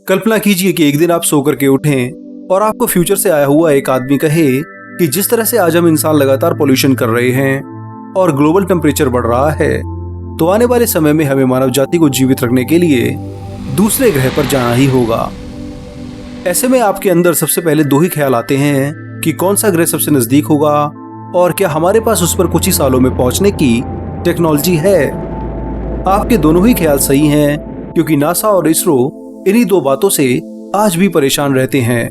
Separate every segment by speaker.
Speaker 1: कल्पना कीजिए कि एक दिन आप सो करके उठें और आपको फ्यूचर से आया हुआ एक आदमी कहे कि जिस तरह से आज हम इंसान लगातार पोल्यूशन कर रहे हैं और ग्लोबल टेम्परेचर बढ़ रहा है, तो आने वाले समय में हमें मानव जाति को जीवित रखने के लिए दूसरे ग्रह पर जाना ही होगा। ऐसे में आपके अंदर सबसे पहले दो ही ख्याल आते हैं कि कौन सा ग्रह सबसे नजदीक होगा और क्या हमारे पास उस पर कुछ ही सालों में पहुंचने की टेक्नोलॉजी है। आपके दोनों ही ख्याल सही हैं, क्योंकि नासा और इसरो इन्हीं दो बातों से आज भी परेशान रहते हैं।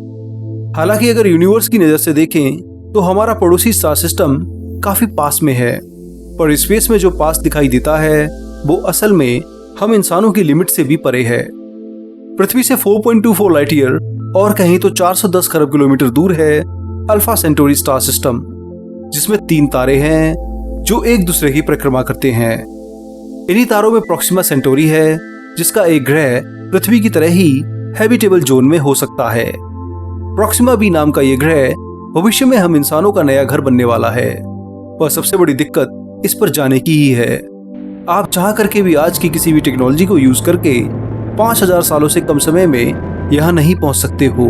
Speaker 1: हालांकि अगर यूनिवर्स की नजर से देखें तो हमारा पड़ोसी स्टार सिस्टम काफी पास में है, पर स्पेस में जो पास दिखाई देता है वो असल में हम इंसानों की लिमिट से भी परे है। पृथ्वी से 4.24 लाइट ईयर और कहीं तो 410 खरब किलोमीटर दूर है अल्फा सेंटोरी स्टार सिस्टम, जिसमें 3 तारे हैं जो एक दूसरे की परिक्रमा करते हैं। इन्हीं तारों में प्रोक्सिमा सेंटोरी है, जिसका एक ग्रह पृथ्वी की तरह ही हैबिटेबल जोन में हो सकता है। प्रोक्सिमा बी नाम का यह ग्रह भविष्य में हम इंसानों का नया घर बनने वाला है, पर सबसे बड़ी दिक्कत इस पर जाने की ही है। आप चाह करके भी आज की किसी भी टेक्नोलॉजी को यूज करके 5000 सालों से कम समय में यहाँ नहीं पहुंच सकते हो।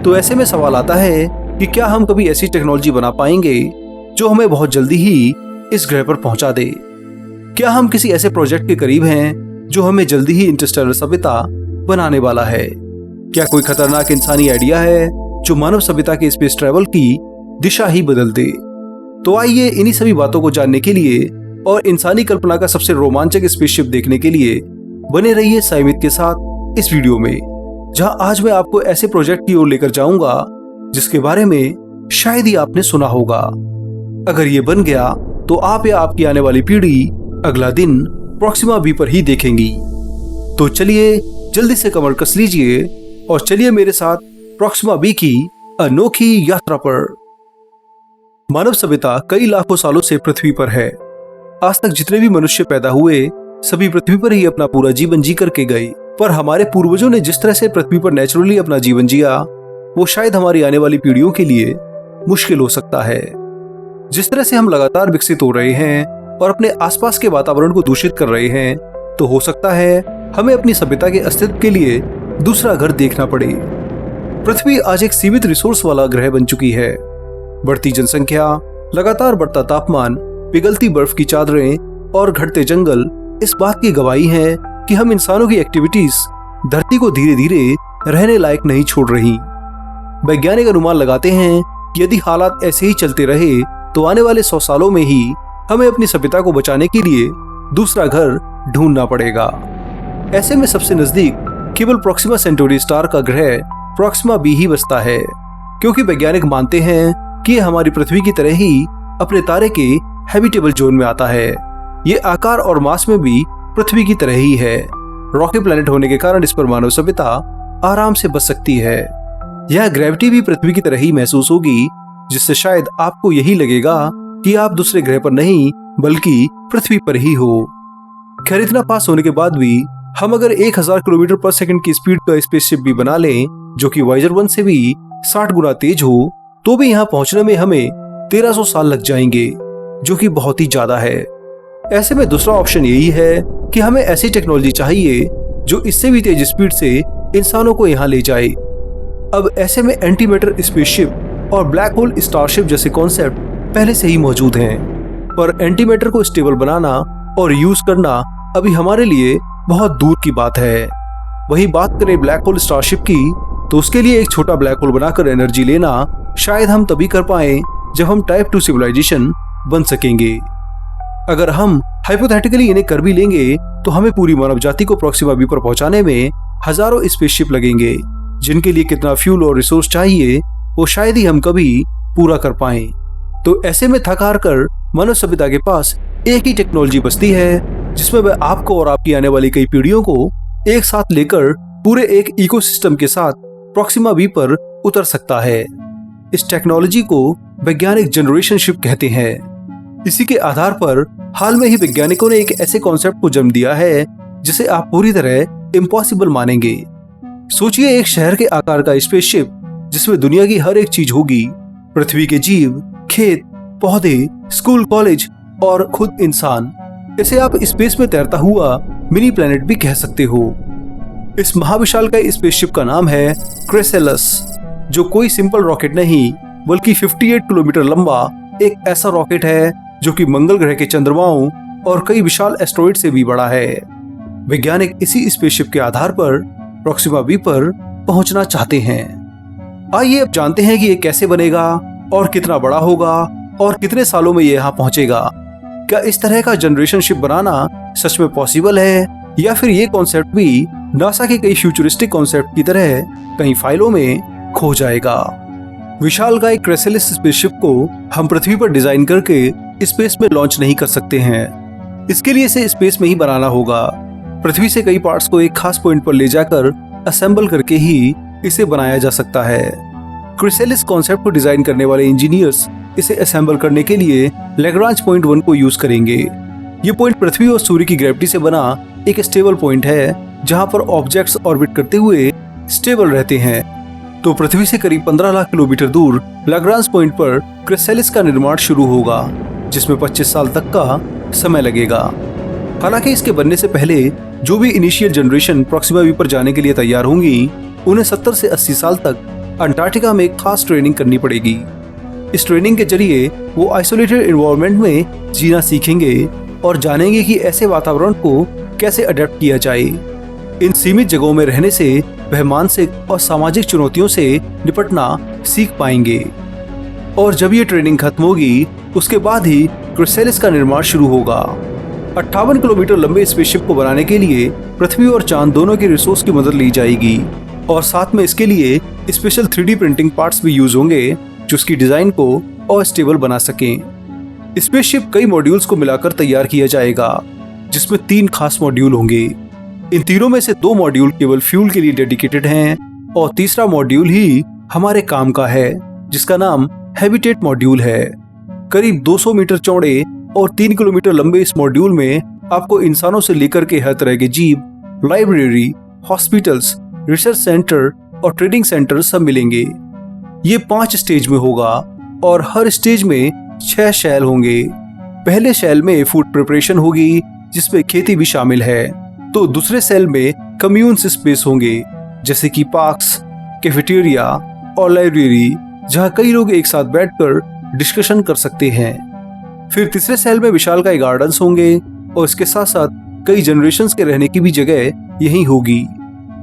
Speaker 1: तो ऐसे में सवाल आता है कि क्या हम कभी ऐसी टेक्नोलॉजी बना पाएंगे जो हमें बहुत जल्दी ही इस ग्रह पर पहुंचा दे। क्या हम किसी ऐसे प्रोजेक्ट के करीब हैं जो हमें जल्दी ही इंटरस्टेलर सभ्यता बनाने वाला है। क्या कोई खतरनाक इंसानी आइडिया है जो मानव सभ्यता के स्पेस ट्रैवल की दिशा ही बदल दे। तो आइए इन्हीं सभी बातों को जानने के लिए और इंसानी कल्पना का सबसे रोमांचक स्पेसशिप देखने के लिए बने रहिए साइमित के साथ इस वीडियो में, जहां आज मैं आपको ऐसे प्रोजेक्ट की ओर लेकर जाऊंगा जिसके बारे में शायद ही आपने सुना होगा। अगर ये बन गया तो आप या आपकी आने वाली पीढ़ी अगला दिन प्रोक्सिमा बी पर ही देखेंगी। तो चलिए जल्दी से कमर कस लीजिए और चलिए मेरे साथ प्रोक्सिमा बी की अनोखी यात्रा पर। मानव सभ्यता कई लाखों सालों से पृथ्वी पर है। आज तक जितने भी मनुष्य पैदा हुए सभी पृथ्वी पर ही अपना पूरा जीवन जी करके गए, पर हमारे पूर्वजों ने जिस तरह से पृथ्वी पर नेचुरली अपना जीवन जिया वो शायद हमारी आने वाली पीढ़ियों के लिए मुश्किल हो सकता है। जिस तरह से हम लगातार विकसित हो रहे हैं और अपने आसपास के वातावरण को दूषित कर रहे हैं, तो हो सकता है हमें अपनी सभ्यता के अस्तित्व के लिए दूसरा घर देखना पड़े। पृथ्वी आज एक सीमित रिसोर्स वाला ग्रह बन चुकी है। बढ़ती जनसंख्या, लगातार बढ़ता तापमान, पिघलती बर्फ की चादरें और घटते जंगल इस बात की गवाही है कि हम इंसानों की एक्टिविटीज धरती को धीरे धीरे रहने लायक नहीं छोड़ रही। वैज्ञानिक अनुमान लगाते हैं कि यदि हालात ऐसे ही चलते रहे तो आने वाले 100 सालों में ही हमें अपनी सभ्यता को बचाने के लिए दूसरा घर ढूंढना पड़ेगा। ऐसे में सबसे नजदीक केवल प्रोक्सिमा सेंटोरी स्टार का ग्रह प्रोक्सिमा बी ही बचता है, क्योंकि वैज्ञानिक मानते हैं कि यह हमारी पृथ्वी की तरह ही अपने तारे के हैबिटेबल जोन में आता है। ये आकार और मास में भी पृथ्वी की तरह ही है। रॉकी प्लैनेट होने के कारण इस पर मानव सभ्यता आराम से बच सकती है। यह ग्रेविटी भी पृथ्वी की तरह ही महसूस होगी, जिससे शायद आपको यही लगेगा कि आप दूसरे ग्रह पर नहीं बल्कि पृथ्वी पर ही हो। खैर, इतना पास होने के बाद भी हम अगर 1000 किलोमीटर पर सेकंड की स्पीड का स्पेसशिप भी बना लें, जो कि वाइजर 1 से भी 60 गुना तेज हो, तो भी यहाँ पहुंचने में हमें 1300 साल लग जाएंगे, जो कि बहुत ही ज्यादा है। ऐसे में दूसरा ऑप्शन यही है कि हमें ऐसी टेक्नोलॉजी चाहिए जो इससे भी तेज स्पीड से इंसानों को यहाँ ले जाए। अब ऐसे में एंटी मैटर स्पेसशिप और ब्लैक होल स्टारशिप जैसे कॉन्सेप्ट पहले से ही मौजूद हैं, पर एंटी मैटर को स्टेबल बनाना और यूज करना अभी हमारे लिए बहुत दूर की बात है। वही बात करें ब्लैक होल स्टारशिप की, तो उसके लिए एक छोटा ब्लैक होल बनाकर एनर्जी लेना शायद हम तभी कर पाए जब हम टाइप 2 सिविलाइजेशन बन सकेंगे। अगर हम हाइपोथेटिकली इन्हें कर भी लेंगे तो हमें पूरी मानव जाति को प्रोक्सिमा बी पर पहुंचाने में हजारों स्पेसशिप लगेंगे, जिनके लिए कितना फ्यूल और रिसोर्स चाहिए वो शायद ही हम कभी पूरा कर पाए। तो ऐसे में थक हार कर मानव सभ्यता के पास एक ही टेक्नोलॉजी बचती है, जिसमें वह आपको और आपकी आने वाली कई पीढ़ियों को एक साथ लेकर पूरे एक इकोसिस्टम के साथ प्रोक्सिमा बी पर उतर सकता है। इस टेक्नोलॉजी को वैज्ञानिक जनरेशन शिप कहते हैं। इसी के आधार पर हाल में ही वैज्ञानिकों ने एक ऐसे कॉन्सेप्ट को जन्म दिया है जिसे आप पूरी तरह इम्पॉसिबल मानेंगे। सोचिए एक शहर के आकार का स्पेसशिप जिसमें दुनिया की हर एक चीज होगी, पृथ्वी के जीव, खेत, पौधे, स्कूल, कॉलेज और खुद इंसान। इसे आप स्पेस में तैरता हुआ मिनी प्लेनेट भी कह सकते हो। इस महाविशालकाय स्पेसशिप का नाम है क्रेसेलस, जो कोई सिंपल रॉकेट नहीं बल्कि 58 किलोमीटर लंबा एक ऐसा रॉकेट है जो कि मंगल ग्रह के चंद्रमाओं और कई विशाल एस्टेरॉइड से भी बड़ा है। वैज्ञानिक इसी स्पेसशिप के आधार पर प्रोक्सिमा बी पर पहुंचना चाहते हैं। आइए अब जानते हैं कि ये कैसे बनेगा और कितना बड़ा होगा और कितने सालों में ये यहाँ पहुंचेगा। क्या इस तरह का जनरेशन शिप बनाना सच में पॉसिबल है या फिर ये कॉन्सेप्ट भी नासा के कई फ्यूचरिस्टिक कॉन्सेप्ट की तरह कई फाइलों में खो जाएगा। विशालकाय क्रेसेलिस स्पेसशिप को हम पृथ्वी पर डिजाइन करके स्पेस में लॉन्च नहीं कर सकते हैं। इसके लिए इसे स्पेस में ही बनाना होगा। पृथ्वी से कई पार्ट्स को एक खास पॉइंट पर ले जाकर असेंबल करके ही इसे बनाया जा सकता है। क्रेसेलिस कॉन्सेप्ट को डिजाइन करने वाले इंजीनियर्स इसे असेंबल करने के लिए लैग्रांज पॉइंट 1 को यूज करेंगे। ये पॉइंट पृथ्वी और सूर्य की ग्रेविटी से बना एक स्टेबल पॉइंट है जहां पर ऑब्जेक्ट्स ऑर्बिट करते हुए स्टेबल रहते हैं। तो पृथ्वी से करीब 15 लाख किलोमीटर दूर लैग्रांज पॉइंट पर क्रेसेलिस का निर्माण शुरू होगा, जिसमें 25 साल तक का समय लगेगा। हालांकि इसके बनने से पहले जो भी इनिशियल जनरेशन प्रोक्सिमा बी पर जाने के लिए तैयार होंगी, उन्हें 70 से 80 साल तक अंटार्कटिका में एक खास ट्रेनिंग करनी पड़ेगी। इस ट्रेनिंग के जरिए वो आइसोलेटेड एनवायरनमेंट में जीना सीखेंगे और जानेंगे कि ऐसे वातावरण को कैसे अडेप्ट किया जाए। इन सीमित जगहों में रहने से वह मानसिक और सामाजिक चुनौतियों से निपटना सीख पाएंगे। और जब ये ट्रेनिंग खत्म होगी, उसके बाद ही क्रेसेलिस का निर्माण शुरू होगा। 58 किलोमीटर लंबे स्पेसशिप को बनाने के लिए पृथ्वी और चांद दोनों की रिसोर्स की मदद ली जाएगी और साथ में इसके लिए स्पेशल 3D प्रिंटिंग पार्ट्स भी यूज होंगे जो उसकी डिजाइन को और स्टेबल बना सकें। स्पेसशिप कई मॉड्यूल्स को मिलाकर तैयार किया जाएगा, जिसमें 3 खास मॉड्यूल होंगे। इन तीनों में से 2 मॉड्यूल केवल फ्यूल के लिए डेडिकेटेड हैं और तीसरा मॉड्यूल ही हमारे काम का है, जिसका नाम हैबिटेट मॉड्यूल है। करीब 200 मीटर चौड़े और 3 किलोमीटर लंबे इस मॉड्यूल में आपको इंसानों से लेकर के हर तरह के जीव, लाइब्रेरी, हॉस्पिटल्स, रिसर्च सेंटर और ट्रेडिंग सेंटर सब मिलेंगे। ये 5 स्टेज में होगा और हर स्टेज में 6 शैल होंगे। पहले शैल में फूड प्रिपरेशन होगी, जिसमें खेती भी शामिल है। तो दूसरे सेल में कम्यून्स स्पेस होंगे, जैसे कि पार्क्स, कैफेटेरिया और लाइब्रेरी, जहां कई लोग एक साथ बैठकर डिस्कशन कर सकते हैं। फिर तीसरे सेल में विशालकाय गार्डन्स होंगे और इसके साथ साथ कई जनरेशन्स के रहने की भी जगह यहीं होगी।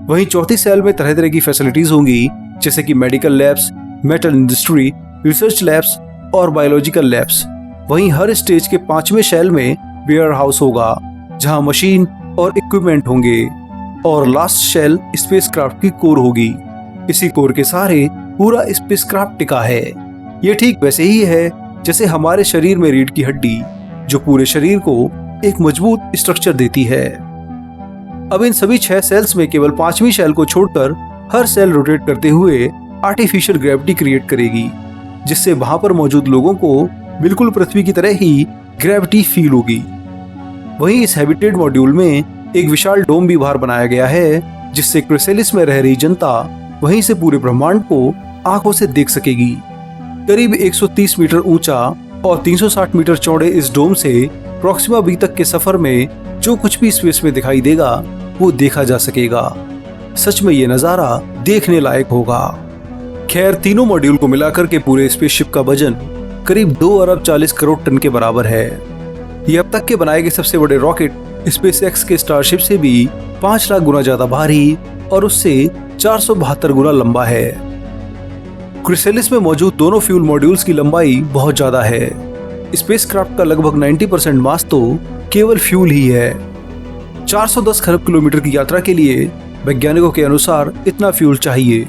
Speaker 1: वहीं चौथी सेल में तरह तरह की फैसिलिटीज होंगी, जैसे कि medical labs, metal industry, research labs और बायोलॉजिकल लैब्स। वहीं हर स्टेज के 5वें शैल में वेयर हाउस होगा, जहां मशीन और इक्विपमेंट होंगे। और लास्ट शैल स्पेसक्राफ्ट की कोर होगी। इसी कोर के सहारे पूरा स्पेसक्राफ्ट टिका है। ये ठीक वैसे ही है जैसे हमारे शरीर में रीढ़ की हड्डी, जो पूरे शरीर को एक मजबूत स्ट्रक्चर देती है। अब इन सभी 6 सेल्स में केवल 5वीं शैल को छोड़कर हर सेल रोटेट करते हुए आर्टिफिशियल ग्रेविटी क्रिएट करेगी, जिससे वहां पर मौजूद लोगों को बिल्कुल पृथ्वी की तरह ही ग्रेविटी फील होगी। वहीं इस हैबिटेट मॉड्यूल में एक विशाल डोम भी बाहर बनाया गया है, जिससे क्रेसेलिस में रह रही जनता वहीं से पूरे ब्रह्मांड को आंखों से देख सकेगी। करीब 130 मीटर ऊंचा और 360 मीटर चौड़े इस डोम से प्रोक्सिमा बी तक के सफर में जो कुछ भी स्पेस में दिखाई देगा वो देखा जा सकेगा। सच में ये नजारा देखने लायक होगा। खैर, तीनों मॉड्यूल को मिलाकर के पूरे स्पेसशिप का वजन करीब 2 अरब 40 करोड़ टन के बराबर है। ये अब तक के बनाए गए सबसे बड़े रॉकेट स्पेसएक्स के स्टारशिप से भी 5 लाख गुना ज्यादा भारी और उससे 472 गुना लंबा है। क्रेसेलिस में मौजूद दोनों फ्यूल मॉड्यूल्स की लंबाई बहुत ज्यादा है। स्पेसक्राफ्ट का लगभग 90% मास तो केवल फ्यूल ही है। 410 खरब किलोमीटर की यात्रा के लिए वैज्ञानिकों के अनुसार इतना फ्यूल चाहिए।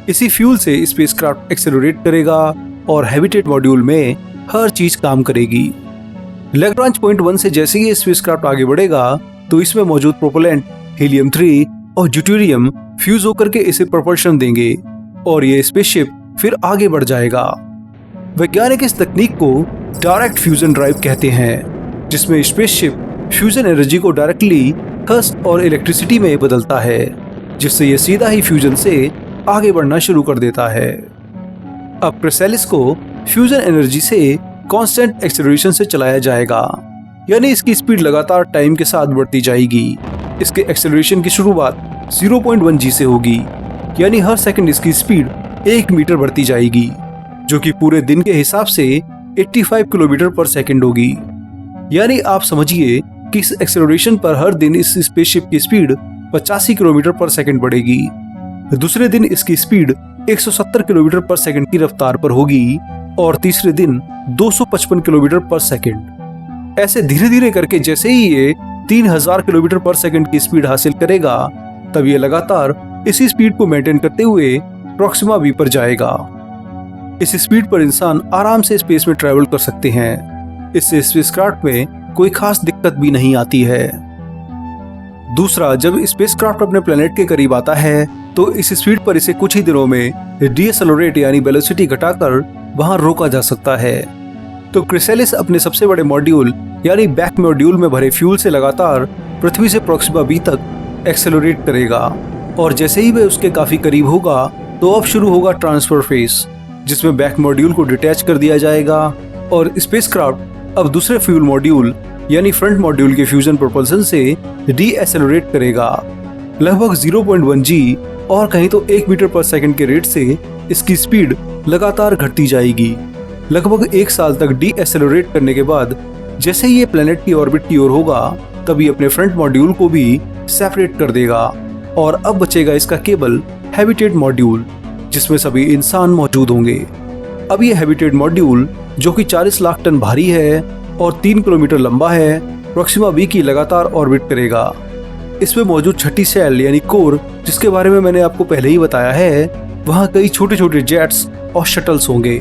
Speaker 1: इसी फ्यूल से स्पेसक्राफ्ट एक्सेलरेट करेगा और हैबिटेट मॉड्यूल में हर चीज काम करेगी। लैग्रांज पॉइंट 1 से जैसे ही स्पेसक्राफ्ट आगे बढ़ेगा तो इसमें मौजूद प्रोपेलेंट हीलियम 3 और ड्यूटेरियम फ्यूज होकर के इसे प्रोपल्शन देंगे और ये स्पेसशिप फिर आगे बढ़ जाएगा। वैज्ञानिक इस तकनीक को डायरेक्ट फ्यूजन ड्राइव कहते हैं, जिसमें स्पेसशिप फ्यूजन एनर्जी को डायरेक्टली थर्स्ट और इलेक्ट्रिसिटी में बदलता है, जिससे यह सीधा ही फ्यूजन से आगे बढ़ना शुरू कर देता है। अब क्रेसेलिस को फ्यूजन एनर्जी से कांस्टेंट एक्सेलरेशन से चलाया जाएगा, यानी इसकी स्पीड लगातार टाइम के साथ बढ़ती जाएगी। इसके एक्सेलरेशन की शुरुआत 0.1 g से होगी, यानी हर सेकंड इसकी स्पीड 1 मीटर बढ़ती जाएगी, जो कि पूरे दिन के हिसाब से 85 किलोमीटर पर सेकंड होगी। यानी आप समझिए कि इस एक्सेलरेशन पर हर दिन इस स्पेसशिप की स्पीड 85 किलोमीटर पर सेकंड बढ़ेगी। दूसरे दिन इसकी स्पीड 170 किलोमीटर पर सेकंड की रफ्तार पर होगी और तीसरे दिन 255 किलोमीटर पर सेकंड। ऐसे धीरे धीरे करके जैसे ही ये 3000 किलोमीटर पर सेकंड की स्पीड हासिल करेगा, तब ये लगातार इसी स्पीड को मेंटेन करते हुए प्रॉक्सिमा बी पर जाएगा। इस स्पीड पर इंसान आराम से स्पेस में ट्रैवल कर सकते हैं। इससे स्पेसक्राफ्ट में कोई खास दिक्कत भी नहीं आती है। दूसरा, जब स्पेसक्राफ्ट अपने प्लेनेट के करीब आता है तो इस स्पीड पर इसे कुछ ही दिनों में डीएसेलेरेट यानी वेलोसिटी घटाकर वहां रोका जा सकता है। तो क्रिसेलिस अपने सबसे बड़े मॉड्यूल यानी बैक मॉड्यूल में भरे फ्यूल से लगातार पृथ्वी से प्रॉक्सिमा बी तक एक्सेलरेट करेगा, और जैसे ही वह उसके काफी करीब होगा तो अब शुरू होगा ट्रांसफर फेज, जिसमें बैक मॉड्यूल को डिटैच कर दिया जाएगा और स्पेसक्राफ्ट अब दूसरे फ्यूल मॉड्यूल यानी फ्रंट मॉड्यूल के फ्यूजन प्रोपल्सन से डीएसेलेरेट करेगा। लगभग 0.1 g और कहीं तो 1 मीटर पर सेकंड के रेट से इसकी स्पीड लगातार घटती जाएगी। लगभग 1 साल तक डीएसेलेरेट करने के बाद जैसे ही ये प्लेनेट की ऑर्बिट की ओर होगा, तभी अपने फ्रंट मॉड्यूल को भी सेपरेट कर देगा और अब बचेगा इसका केवल हैबिटेट मॉड्यूल, जिसमें सभी इंसान मौजूद होंगे। अब ये हैबिटेट मॉड्यूल, जो कि 40 लाख टन भारी है और 3 किलोमीटर लंबा है, प्रॉक्सिमा बी की लगातार ऑर्बिट करेगा। इसमें मौजूद छठी सेल यानी कोर, जिसके बारे में मैंने आपको पहले ही बताया है, वहाँ कई छोटे छोटे जेट्स और शटल्स होंगे।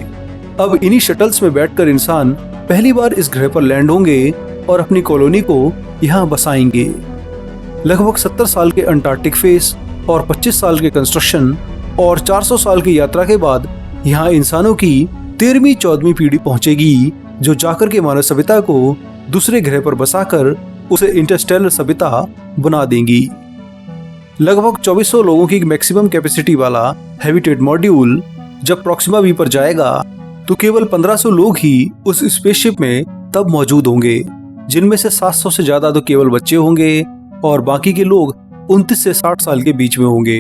Speaker 1: अब इन्हीं शटल्स में बैठकर इंसान पहली बार इस ग्रह पर लैंड होंगे और अपनी कॉलोनी को यहाँ बसाएंगे। लगभग 70 साल के अंटार्कटिक फेस और 25 साल के कंस्ट्रक्शन और 400 साल की यात्रा के बाद यहाँ इंसानों की 13वीं-14वीं पीढ़ी पहुंचेगी, जो जाकर के मानव सभ्यता को दूसरे ग्रह पर बसाकर उसे इंटरस्टेलर सभ्यता बना देंगी। लगभग 2400 लोगों की मैक्सिमम कैपेसिटी वाला हैबिटेट मॉड्यूल जब प्रॉक्सिमा बी पर जाएगा तो केवल 1500 लोग ही उस स्पेसशिप में तब मौजूद होंगे, जिनमें से 700 से ज्यादा तो केवल बच्चे होंगे और बाकी के लोग 29 से 60 साल के बीच में होंगे।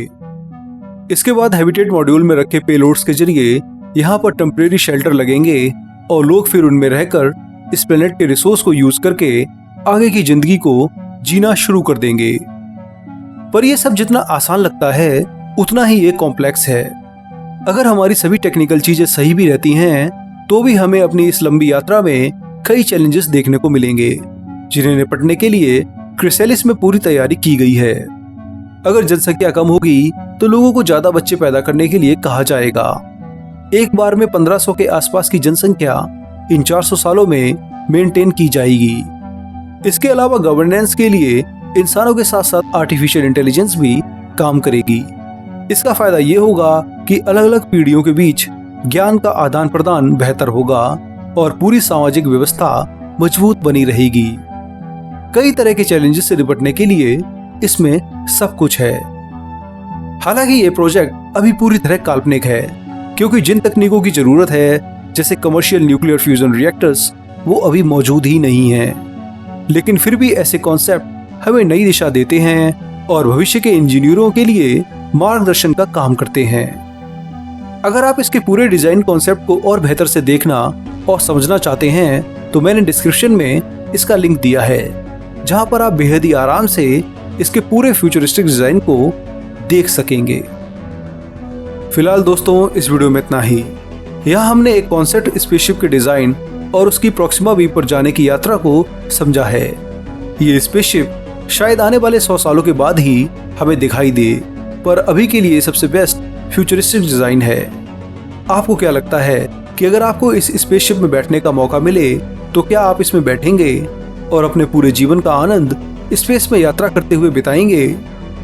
Speaker 1: इसके बाद हैबिटेट मॉड्यूल में रखे पेलोड्स के जरिए यहाँ पर टेम्परेरी शेल्टर लगेंगे और लोग फिर उनमें रहकर इस प्लेनेट के रिसोर्स को यूज करके आगे की जिंदगी को जीना शुरू कर देंगे। पर यह सब जितना आसान लगता है, उतना ही ये कॉम्प्लेक्स है। अगर हमारी सभी टेक्निकल चीजें सही भी रहती हैं, तो भी हमें अपनी इस लंबी यात्रा में कई चैलेंजेस देखने को मिलेंगे, जिन्हें निपटने के लिए क्रिसेलिस में पूरी तैयारी की गई है। अगर जनसंख्या कम होगी तो लोगों को ज्यादा बच्चे पैदा करने के लिए कहा जाएगा। एक बार में 1500 के आसपास की जनसंख्या इन 400 सालों में मेंटेन की जाएगी। इसके अलावा गवर्नेंस के लिए इंसानों के साथ साथ आर्टिफिशियल इंटेलिजेंस भी काम करेगी। इसका फायदा ये होगा कि अलग अलग पीढ़ियों के बीच ज्ञान का आदान प्रदान बेहतर होगा और पूरी सामाजिक व्यवस्था मजबूत बनी रहेगी। कई तरह के चैलेंजेस से निपटने के लिए इसमें सब कुछ है। हालांकि ये प्रोजेक्ट अभी पूरी तरह काल्पनिक है, क्योंकि जिन तकनीकों की जरूरत है जैसे कमर्शियल न्यूक्लियर फ्यूजन रिएक्टर्स, वो अभी मौजूद ही नहीं हैं। लेकिन फिर भी ऐसे कॉन्सेप्ट हमें नई दिशा देते हैं और भविष्य के इंजीनियरों के लिए मार्गदर्शन का काम करते हैं। अगर आप इसके पूरे डिजाइन कॉन्सेप्ट को और बेहतर से देखना और समझना चाहते हैं तो मैंने डिस्क्रिप्शन में इसका लिंक दिया है, जहां पर आप बेहद ही आराम से इसके पूरे फ्यूचरिस्टिक डिजाइन को देख सकेंगे। फिलहाल दोस्तों, इस वीडियो में इतना ही। यहाँ हमने एक कॉन्सेप्ट स्पेसशिप के डिजाइन और उसकी प्रॉक्सिमा बी पर जाने की यात्रा को समझा है। ये स्पेसशिप शायद आने वाले 100 सालों के बाद ही हमें दिखाई दे, पर अभी के लिए सबसे बेस्ट फ्यूचरिस्टिक डिजाइन है। आपको क्या लगता है कि अगर आपको इस स्पेसशिप में बैठने का मौका मिले तो क्या आप इसमें बैठेंगे और अपने पूरे जीवन का आनंद स्पेस में यात्रा करते हुए बिताएंगे?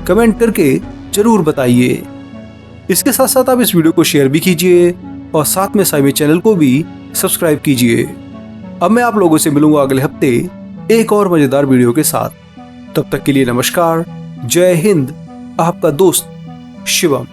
Speaker 1: कमेंट करके जरूर बताइए। इसके साथ साथ आप इस वीडियो को शेयर भी कीजिए और साथ में साइमे चैनल को भी सब्सक्राइब कीजिए। अब मैं आप लोगों से मिलूंगा अगले हफ्ते एक और मजेदार वीडियो के साथ। तब तक के लिए नमस्कार, जय हिंद, आपका दोस्त शिवम।